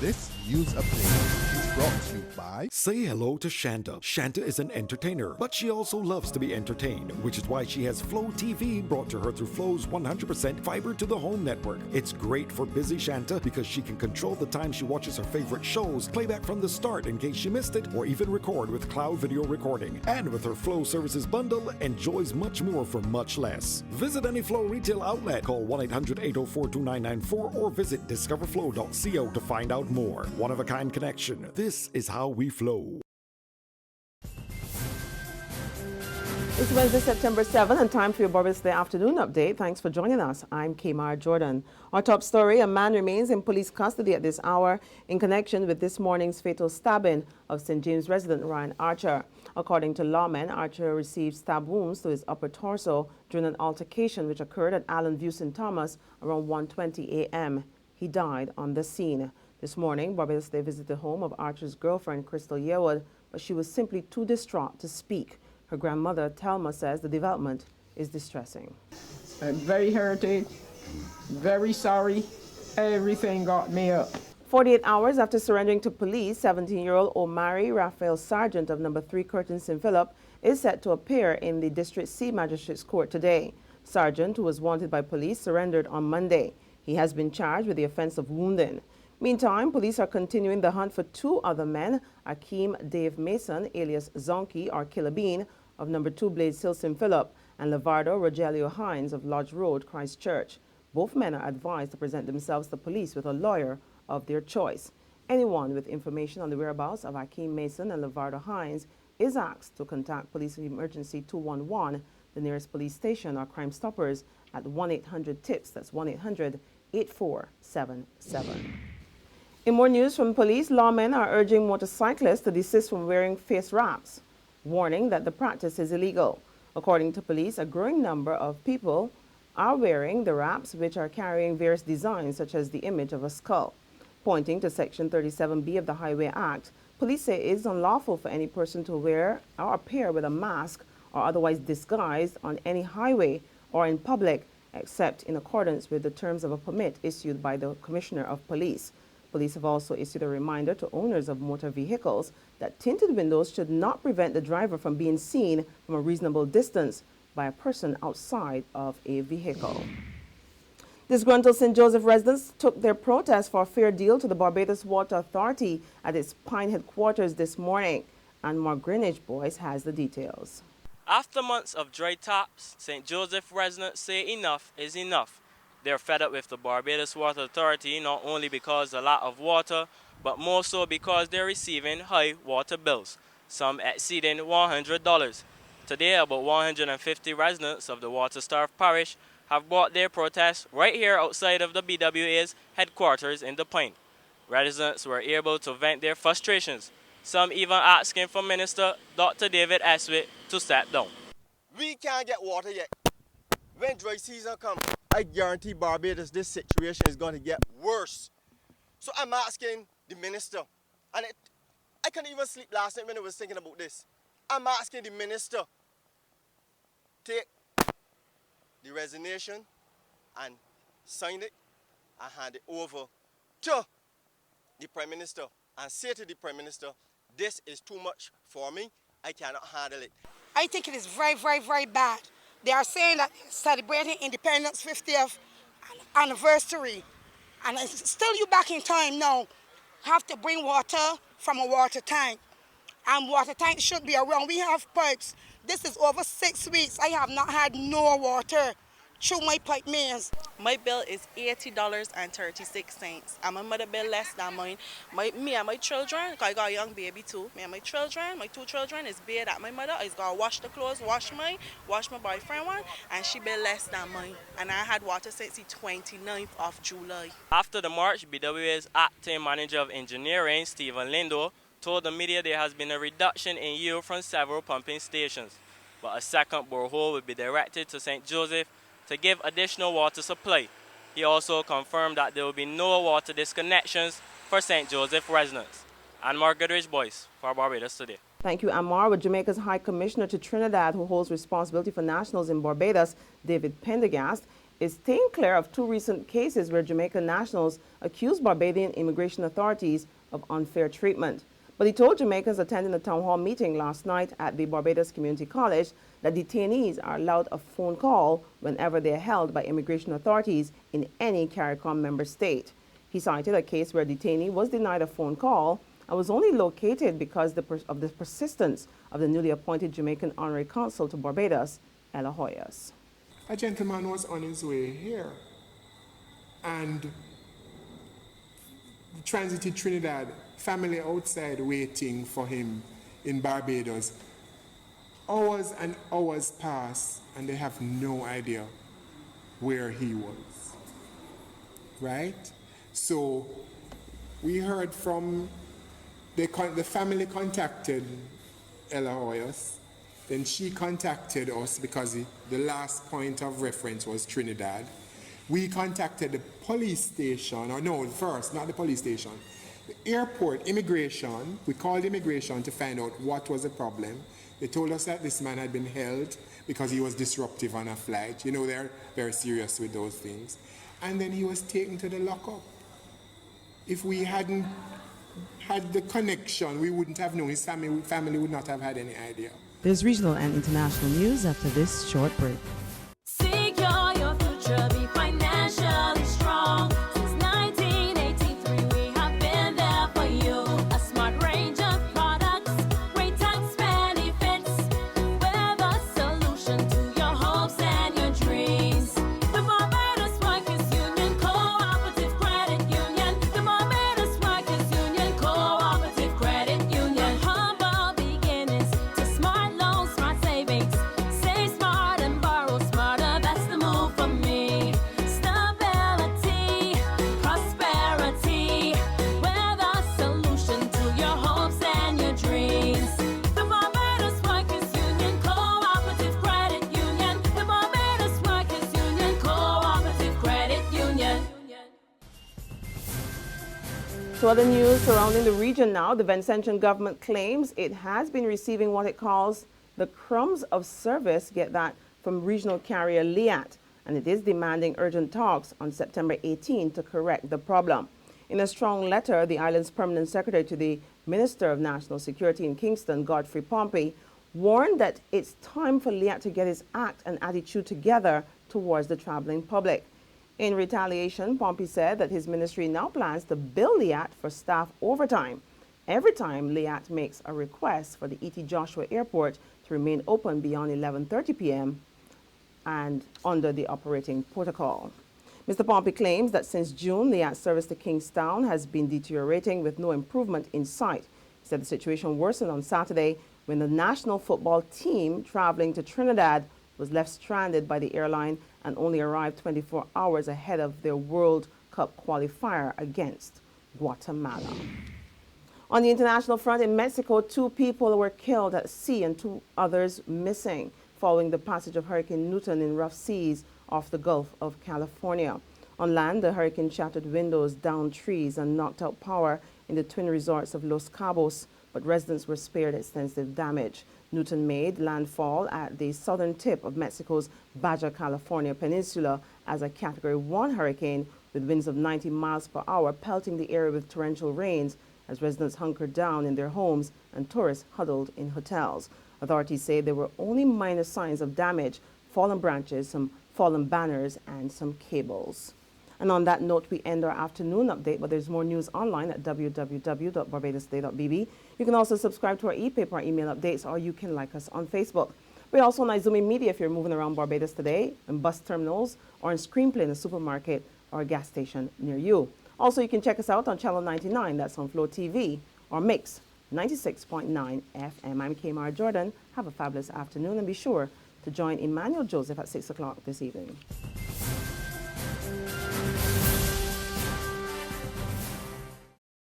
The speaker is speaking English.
This news update is brought to you by... Say hello to Shanta. Shanta is an entertainer, but she also loves to be entertained, which is why she has Flo TV brought to her through Flo's 100% fiber to the home network. It's great for busy Shanta because she can control the time she watches her favorite shows, play back from the start in case she missed it, or even record with cloud video recording. And with her Flo services bundle, enjoys much more for much less. Visit any Flo retail outlet, call 1-800-804-2994, or visit discoverflow.co to find out more. One-of-a-kind connection. This is how we flow. It's Wednesday, September 7th, and time for your Barbados Day afternoon update. Thanks for joining us. I'm Kamar Jordan. Our top story, a man remains in police custody at this hour in connection with this morning's fatal stabbing of St. James resident Ryan Archer. According to Lawmen, Archer received stab wounds to his upper torso during an altercation which occurred at Allen View St. Thomas around 1:20 a.m. He died on the scene. This morning, Barbados Day visited the home of Archer's girlfriend, Crystal Yearwood, but she was simply too distraught to speak. Her grandmother, Thelma, says the development is distressing. I'm very hurted, very sorry. Everything got me up. 48 hours after surrendering to police, 17-year-old Omari Raphael Sargent of number 3 Curtin St. Philip is set to appear in the District C Magistrates Court today. Sargent, who was wanted by police, surrendered on Monday. He has been charged with the offense of wounding. Meantime, police are continuing the hunt for 2 other men, Akeem Dave Mason, alias Zonky or Killer Bean, of number 2 Blades Hill St. Philip, and Lavardo Rogelio Hines of Lodge Road, Christchurch. Both men are advised to present themselves to police with a lawyer of their choice. Anyone with information on the whereabouts of Akeem Mason and Lavardo Hines is asked to contact Police Emergency 211, the nearest police station, or Crime Stoppers at 1-800-TIPS. That's 1-800-8477. In more news from police, lawmen are urging motorcyclists to desist from wearing face wraps, warning that the practice is illegal. According to police, a growing number of people are wearing the wraps, which are carrying various designs such as the image of a skull. Pointing to Section 37B of the Highway Act, police say it is unlawful for any person to wear or appear with a mask or otherwise disguised on any highway or in public, except in accordance with the terms of a permit issued by the Commissioner of Police. Police have also issued a reminder to owners of motor vehicles that tinted windows should not prevent the driver from being seen from a reasonable distance by a person outside of a vehicle. Disgruntled St. Joseph residents took their protest for a fair deal to the Barbados Water Authority at its Pine headquarters this morning. And more Greenwich Boys has the details. After months of dry taps, St. Joseph residents say enough is enough. They're fed up with the Barbados Water Authority not only because of the lack of water, but more so because they're receiving high water bills, some exceeding $100. Today, about 150 residents of the water-starved parish have brought their protest right here outside of the BWA's headquarters in the Pine. Residents were able to vent their frustrations, some even asking for Minister Dr. David Eswitt to step down. We can't get water yet. When dry season comes, I guarantee Barbados this situation is going to get worse. So I'm asking the minister, and I couldn't even sleep last night when I was thinking about this. I'm asking the minister, take the resignation and sign it and hand it over to the Prime Minister and say to the Prime Minister, this is too much for me, I cannot handle it. I think it is very, very, very bad. They are saying that they're celebrating Independence 50th anniversary. And it's still you back in time now. Have to bring water from a water tank. And water tank should be around. We have pipes. This is over 6 weeks. I have not had no water through my pipe mains. My bill is $80.36. And my mother bill less than mine. Me and my children, because I got a young baby too. Me and my children, my 2 children, is paid at my mother. I got to wash the clothes, wash my boyfriend one, and she bill less than mine. And I had water since the 29th of July. After the march, BWA's acting manager of engineering, Stephen Lindo, told the media there has been a reduction in yield from several pumping stations, but a second borehole will be directed to St. Joseph to give additional water supply. He also confirmed that there will be no water disconnections for St. Joseph residents. And Margaret Boyce for Barbados Today. Thank you, Amar. With Jamaica's High Commissioner to Trinidad, who holds responsibility for nationals in Barbados, David Pendergast, is staying clear of two recent cases where Jamaican nationals accused Barbadian immigration authorities of unfair treatment. But he told Jamaicans attending a town hall meeting last night at the Barbados Community College that detainees are allowed a phone call whenever they are held by immigration authorities in any CARICOM member state. He cited a case where a detainee was denied a phone call and was only located because of the persistence of the newly appointed Jamaican Honorary Consul to Barbados, Ella Hoyas. A gentleman was on his way here and transited Trinidad, family outside waiting for him in Barbados. Hours and hours pass and they have no idea where he was, right? So we heard from, the family contacted Ella Hoyas, then she contacted us because the last point of reference was Trinidad. We contacted the police station, or no, first, not the police station. The airport, immigration, we called immigration to find out what was the problem. They told us that this man had been held because he was disruptive on a flight. You know, they're very serious with those things. And then he was taken to the lockup. If we hadn't had the connection, we wouldn't have known. His family would not have had any idea. There's regional and international news after this short break. Secure your future, be financially strong. Since 1983, we have been there for you. A smart range of products, great tax benefits. We're the solution to your hopes and your dreams. The Barbados Workers Union Cooperative Credit Union. The Barbados Workers Union Cooperative Credit Union. Humble beginnings to smart loans, smart savings. Save smart and borrow smarter, that's the move for me. Stability, prosperity, we're the solution to your hopes and your dreams. The Barbados Workers Union Cooperative Credit Union. The Barbados Workers Union Cooperative Credit Union. To other news surrounding the region now, the Vincentian government claims it has been receiving what it calls the crumbs of service, get that, from regional carrier LIAT, and it is demanding urgent talks on September 18 to correct the problem. In a strong letter, the island's permanent secretary to the Minister of National Security in Kingston, Godfrey Pompey, warned that it's time for LIAT to get its act and attitude together towards the traveling public. In retaliation, Pompey said that his ministry now plans to bill LIAT for staff overtime every time LIAT makes a request for the E.T. Joshua Airport to remain open beyond 11:30 p.m. and under the operating protocol. Mr. Pompey claims that since June, LIAT service to Kingstown has been deteriorating with no improvement in sight. He said the situation worsened on Saturday when the national football team traveling to Trinidad was left stranded by the airline and only arrived 24 hours ahead of their World Cup qualifier against Guatemala. On the international front in Mexico, 2 people were killed at sea and 2 others missing following the passage of Hurricane Newton in rough seas off the Gulf of California. On land, the hurricane shattered windows, downed trees, and knocked out power in the twin resorts of Los Cabos, but residents were spared extensive damage. Newton made landfall at the southern tip of Mexico's Baja California Peninsula as a Category 1 hurricane with winds of 90 miles per hour pelting the area with torrential rains as residents hunkered down in their homes and tourists huddled in hotels. Authorities say there were only minor signs of damage, fallen branches, some fallen banners, and some cables. And on that note, we end our afternoon update, but there's more news online at www.barbadosday.bb. You can also subscribe to our e-paper, our email updates, or you can like us on Facebook. We're also on Izumi Media if you're moving around Barbados today, in bus terminals, or in Screenplay in a supermarket or a gas station near you. Also, you can check us out on Channel 99, that's on Flo TV, or Mix 96.9 FM. I'm Kamar Jordan. Have a fabulous afternoon, and be sure to join Emmanuel Joseph at 6 o'clock this evening.